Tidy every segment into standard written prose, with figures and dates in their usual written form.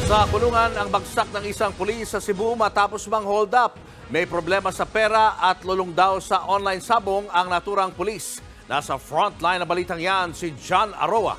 Sa kulungan ang bagsak ng isang pulis sa Cebu matapos mang-hold up. May problema sa pera at lulong daw sa online sabong ang naturang pulis. Nasa frontline na balitang yan si John Aroa.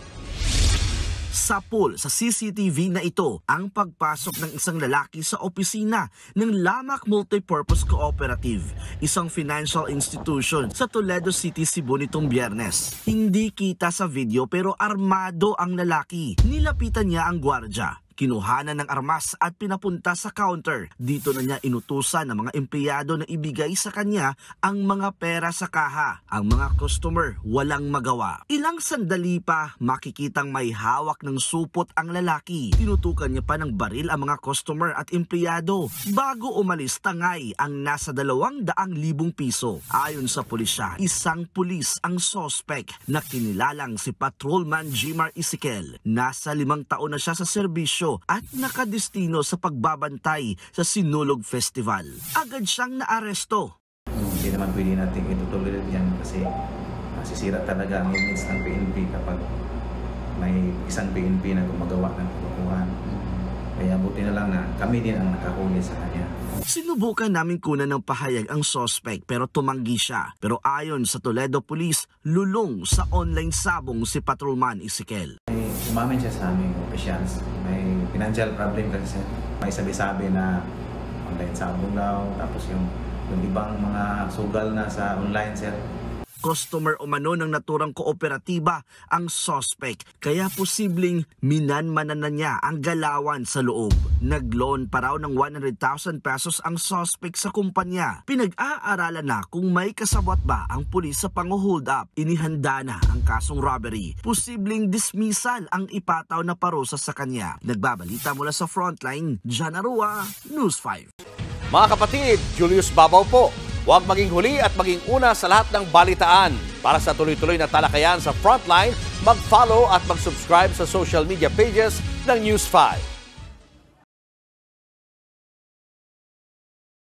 Sapul sa CCTV na ito ang pagpasok ng isang lalaki sa opisina ng Lamac Multipurpose Cooperative, isang financial institution sa Toledo City, Cebu nitong Biyernes. Hindi kita sa video pero armado ang lalaki. Nilapitan niya ang gwardya. Kinuhanan ng armas at pinapunta sa counter. Dito na niya inutusan ng mga empleyado na ibigay sa kanya ang mga pera sa kaha. Ang mga customer walang magawa. Ilang sandali pa makikitang may hawak ng supot ang lalaki. Tinutukan niya pa ng baril ang mga customer at empleyado. Bago umalis, tangay ang nasa 200,000 piso. Ayon sa pulisya, isang pulis ang suspect na kinilalang si Patrolman Jimar Ezequiel. Nasa 5 taon na siya sa serbisyo at nakadestino sa pagbabantay sa Sinulog Festival. Agad siyang naaresto. Hindi naman pwede natin itutuloy yan kasi masisira talaga ang image ng PNP kapag may isang PNP na gumagawa ng kalokohan. Kaya buti na lang na kami din ang nakahuli sa kanya. Sinubukan namin kunan ng pahayag ang suspect pero tumanggi siya. Pero ayon sa Toledo Police, lulong sa online sabong si Patrolman Ezequiel. Umamin siya sa aming officials. May financial problem kasi siya. May sabi-sabi na online sabong daw. Tapos yung ibang mga sugal na sa online, sir. Customer umano ng naturang kooperatiba ang suspect. Kaya posibleng minanmanan na niya ang galawan sa loob. Nag-loan pa raw ng 100,000 pesos ang suspect sa kumpanya. Pinag-aaralan na kung may kasabwat ba ang pulis sa pang-hold up. Inihanda na ang kasong robbery. Posibleng dismissal ang ipataw na parusa sa kanya. Nagbabalita mula sa Frontline, John Aroa, News 5. Mga kapatid, Julius Babaw po. Huwag maging huli at maging una sa lahat ng balitaan. Para sa tuloy-tuloy na talakayan sa Frontline, mag-follow at mag-subscribe sa social media pages ng News 5.